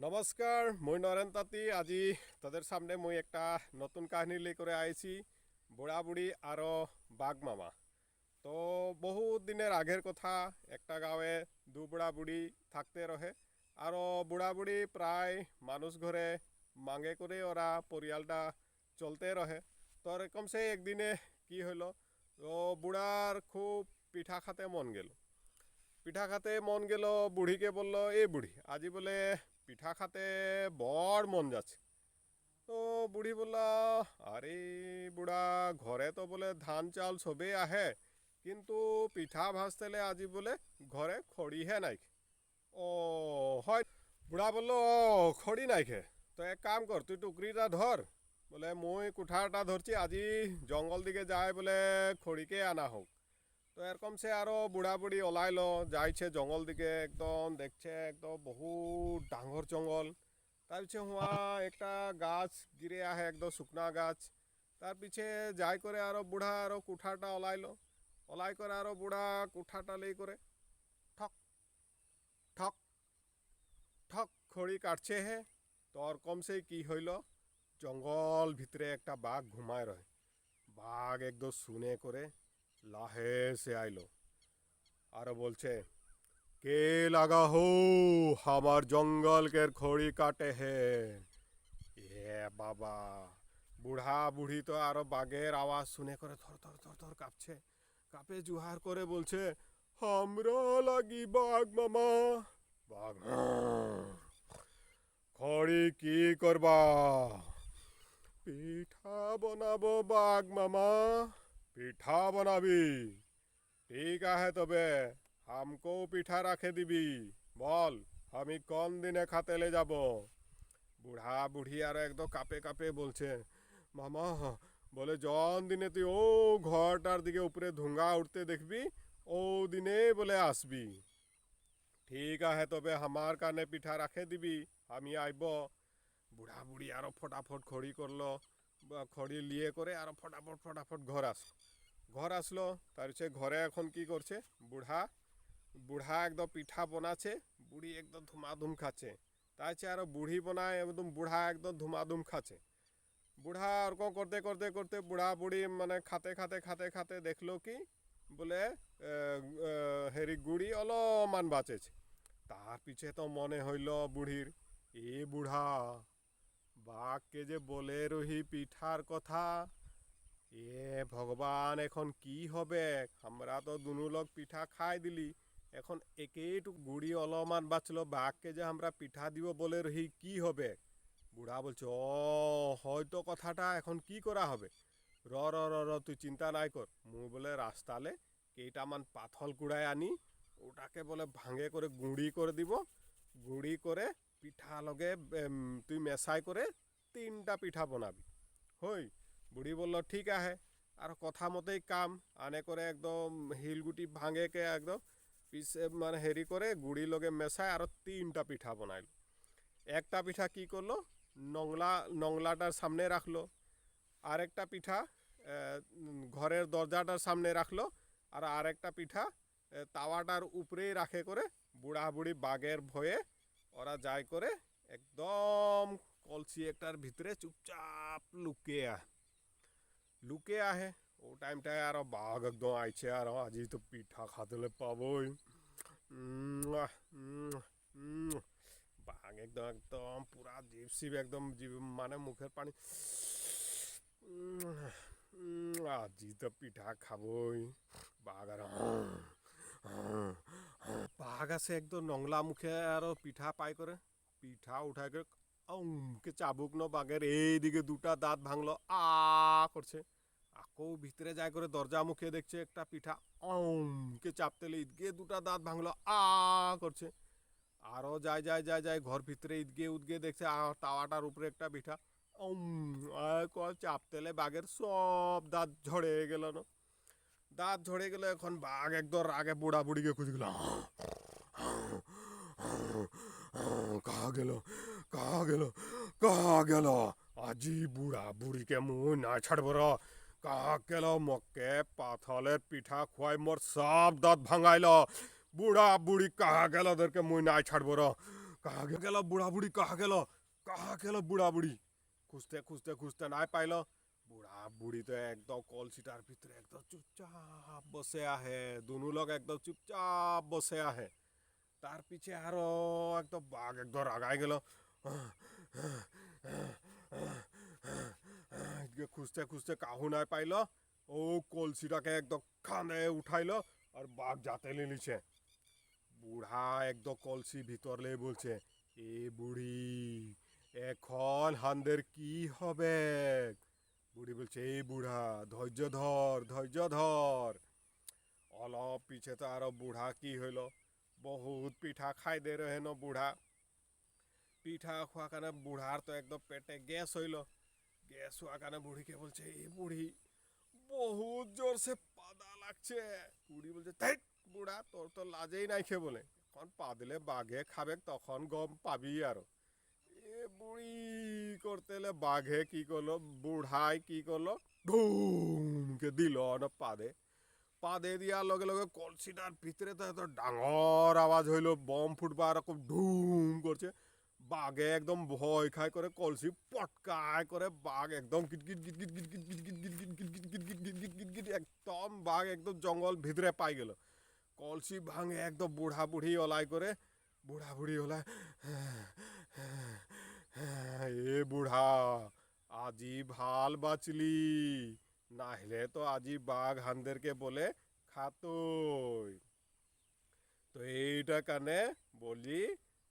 নমস্কাৰ, মই নৰেন তাঁতী। আজি তাদের সামনে মই একটা নতুন কাহিনী লৈ করে আইছি, বুড়া বুড়ি আরো বাঘ মামা। তো বহুত দিনের আগের কথা, একটা গাঁৱে দু বুড়া বুড়ি থাকতে রহে। আরও বুড়া বুড়ি প্রায় মানুষ ঘরে মাঙ্গে করে ওরা পরিয়ালটা চলতে রহে। তো এরকম সে একদিনে কি হলো, ও বুড়ার খুব পিঠা খাতে মন গেল। পিঠা খাতে মন গেল, বুড়িকে বলল, এ বুড়ি আজি বলে পিঠা খাতে বড় মন যাচ্ছে। তো বুড়ি বলল, আরে বুড়া, ঘরে তো বলে ধান চাল সবে আহে, কিন্তু পিঠা ভাজতেলে আজি বলে ঘরে খড়ি হে নাই। ও হয়। বুড়া বলল, ও খড়ি নাই খে, তো এক কাম কর, তুই টুকরিটা ধর, বলে মই কুঠারটা ধরছি, আজি জঙ্গল দিকে যায় বলে খড়িকে আনা হোক। তো এরকম সে আরও বুড়া বুড়ি ওলাইলো, যাইছে জঙ্গল দিকে, একদম দেখছে একদম বহুত ডাঙর জঙ্গল। তার পিছে হুয়া একটা গাছ গিরে আহে, একদম শুকনা গাছ। তার পিছে যাই করে আরও বুড়া আরও কুঠারটা ওলাইলো, ওলাই করে আরও বুড়া কুঠারটা লেই করে ঠক ঠক ঠক খড়ি কাটছে হে। তো ওরকম সে কি হইল, জঙ্গল ভিতরে একটা বাঘ ঘুমায় রহে। বাঘ একদম শুনে করে লাহে সে আইলো, আরো বলছে, কে লাগা হো আমার জঙ্গল কের খড়ি কাটে হে। এ বাবা, বুড়া বুড়ি তো আরো বাঘের আওয়াজ শুনে করে থর থর থর থর কাঁপছে। কাঁপে জুহার করে বলছে, আমরা লাগি বাঘ মামা। বাঘ, খড়ি কি করবা? পিঠা বানাবো বাঘ মামা। পিঠা বানাবি? ঠিক আছে তবে হামকো পিঠা রাখে দিবি, বল আমি কোন দিনে খাতেলে যাব। বুড়া বুড়ি আর একদম কাঁপে কাঁপে বলছে, মামা, বলে জন দিনে তুই ও ঘরটার দিকে উপরে ধুঙ্গা উঠতে দেখবি, ও দিনে বলে আসবি। ঠিক আছে তবে আমার কানে পিঠা রাখে দিবি, আমি আইব। বুড়া বুড়ি আরো ফটাফট খড়ি করলো, খড়ি লিয়ে করে আরো ফটাফট ফটাফট ঘর আসলো। তার সে ঘরে এখন কি করছে, বুড়া বুড়া একদম পিঠা বানাচ্ছে, বুড়ি একদম ধুমাধুম খাচ্ছে। তাই সে আরো বুড়ি বানায়, একদম বুড়া একদম ধুমাধুম খাচ্ছে। বুড়া ওরকম করতে করতে করতে বুড়া বুড়ি মানে খাতে খাতে খাতে খাতে দেখলো কি, বলে হেরি গুড়ি অলমান বাঁচেছে। তার পিছে তো মনে হইল বুড়ির, এ বুড়া, বাঘকে যে বলে রহি পিঠার কথা, এ ভগবান, এখন কি হবে? আমরা তো দুনু লোক পিঠা খাই দিলি, এখন একেইটুক গুড়ি অলমান বাঁচলো, বাঘকে যে আমরা পিঠা দিব বলে রহি, কি হবে? বুড়া বলছে, ও হয়তো কথাটা, এখন কি করা হবে? র র র র তুই চিন্তা নাই কর, মুই বলে রাস্তালে কেইটামান পাথল কুড়ায় আনি, ওটাকে বলে ভাঙে করে গুঁড়ি করে দিব, গুঁড়ি করে পিঠা লগে তুই মেশাই করে 3টা পিঠা বানাবি, হই। বুড়ি বলল, ঠিক আছে। আর কথা মতোই কাম আনে করে একদম হিলগুটি ভাঙেকে একদম পিসে মানে হেরি করে গুড়ি লগে মেশায় আর 3টা পিঠা বানাইল। একটা পিঠা কি করলো, নংলাটার সামনে রাখলো, আরেকটা পিঠা ঘরের দরজাটার সামনে রাখলো, আর আরেকটা পিঠা তাওয়াটার উপরেই রাখে করে বুড়া বুড়ি বাঘের ভয়ে ওরা যায় করে একদম কলসি একটার ভিতরে চুপচাপ লুকে আহে। ও টাইমটায় আরো বাঘ একদম আইছে, আর আজি তো পিঠা খাতেলে পাবোই। বাঘ একদম একদম পুরা জিভ সিভ একদম মানে মুখের পানি, আজি তো পিঠা খাবই। বাঘ আর বাঘ আছে একদম নংলা মুখে আরো পিঠা পাই করে, পিঠা উঠাই করে কে চাবুক ন বাঘের এইদিকে 2টা দাঁত ভাঙলো, করছে। আকৌ ভিতরে যায় করে দরজা মুখে দেখছে একটা পিঠা কে চাপতেলে ঈদগে 2টা দাঁত ভাঙলো, করছে। আরো যায় যায় যায় যায় ঘর ভিতরে ঈদগে উদগে দেখছে তাওয়াটার উপরে একটা পিঠা চাপ তেলে বাঘের সব দাঁত ঝরে গেল না। দাঁত ঝরে গেল, এখন বাঘ একদম রাগে বুড়া বুড়িকে খুঁজে গেল, কাহা গেল, কাহা গেল, কাহা গেল, আজি বুড়া বুড়িকে মুই না ছাড়ব র। কাহা গেল, মকে পাথলের পিঠা খুয়াই মোর সব দাঁত ভাঙাইল। বুড়া বুড়ি কাহা গেল, ওদেরকে মুই নাই ছাড়ব র। গেল বুড়া বুড়ি, কাহা গেল বুড়া বুড়ি? খুঁজতে খুঁজতে খুঁজতে নাই পাইল। বুড়া বুড়ি তো একদম কলসিটার ভিতরে একদম চুপচাপ বসে আহে, দুনু লোক একদম চুপচাপ বসে আহে। তার পিছে আরো একদম বাঘ একদম রাগাই গেল। খুঁজতে খুঁজতে কাহু নাই পাইল, ও কলসিটাকে একদম কাঁধে উঠাইল আর বাঘ যাতে লিছে। বুড়া একদম কলসি ভিতরলে বলছে, এ বুড়ি এখন হান্দের কি হবে? বুড়ি বলছে, এই বুড়া ধৈর্য ধর, ধৈর্য ধর। অলপ পিছে তো আরো বুড়া কি হইল, বহুত পিঠা খাই দে রহেন বুড়া। পিঠা খোয়া কারণে বুড়ার তো একদম পেটে গ্যাস হইল। গ্যাস হওয়ার কারণে বুড়িকে বলছে, এই বুড়ি বহুত জোরসে পাদা লাগছে। বুড়ি বলছে, ধ্যাৎ বুড়া, তোর তো লাজেই নাই খে বলে, এখন পা দিলে বাঘে খাবে তখন গম পাবি আরো। এ বুড়ি করতে এলে বাঘে কি করলো, বুড়াই কি করলো, ধুমকে দিল না পাদে। পাদে দিয়ার লগে লগে কলসিটার ভিতরে তো এত ডাঙর আওয়াজ হইলো, বম ফুটবার এরকম ধুম করছে। বাঘে একদম ভয় খায় করে কলসি পটকায় করে, বাঘ একদম কিটকিট কিটকিট কিটকিট কিটকিট কিটকিট কিটকিট কিটকিট কিটকিট কিটকিট একদম বাঘ একদম জঙ্গল ভিতরে পাই গেল। কলসি ভাঙে একদম বুড়া বুড়ি ওলাই করে, বুড়া বুড়ি ওলাই, এ বুড়া আজি ভাল বাঁচলি, নাহলে তো আজি বাঘ হান্দেরকে বলে খাতই। তো এইটা কানে বলি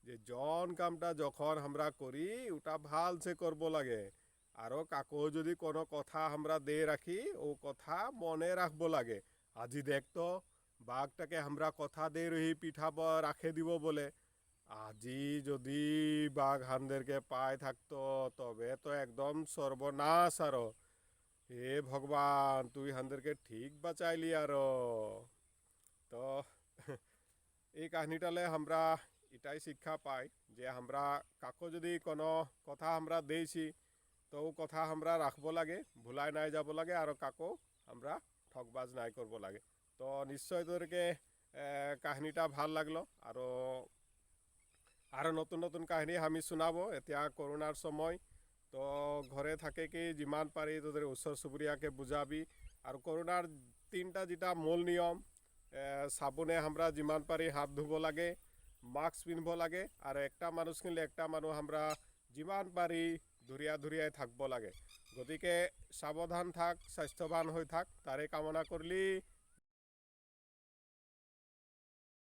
যে জন কামটা যখন আমরা করি ওটা ভালসে করব লাগে। আরও কাকো যদি কোনো কথা আমরা দে রাখি ও কথা মনে রাখব লাগে। আজি দেখতো বাঘটাকে আমরা কথা দে রহি পিঠা রাখে দিব বলে, আজি যদি বাঘ হান্দেরকে পায় থাকতো তবে তো একদম সর্বনাশ আরো। হে ভগবান, তুই হান্দেরকে ঠিক বাঁচাইলি আরো। তো এই কাহিনীটালে আমরা এটাই শিক্ষা পাই যে আমরা কাকো যদি কোনো কথা আমরা দিয়েছি তো ও কথা আমরা রাখবো লাগে, ভুলাই নাই যাব লাগে, আর কাকো আমরা ঠকবাজ নাই করব লাগে। তো নিশ্চয় তোদেরকে কাহিনীটা ভাল লাগলো, আরও নতুন নতুন কাহিনী আমি শুনাবো। এতিয়া করোনার সময় তো ঘরে থাকে কি যিমান পারি তোদের ওচর চুবুরিয়াকে বুঝাবি। আর করোনার তিনটা যেটা মূল নিয়ম, সাবুনে আমরা যিমান পারি হাত ধুব লাগে, মাস্ক পিনব লাগে, আর একটা মানুষ কিনলে একটা মানুষ আমরা যিমান পারি ধুরিয়া ধুরিয়াই থাকব লাগে। গতিকে সাবধান থাক, স্বাস্থ্যবান হয়ে থাক, তারে কামনা করলি।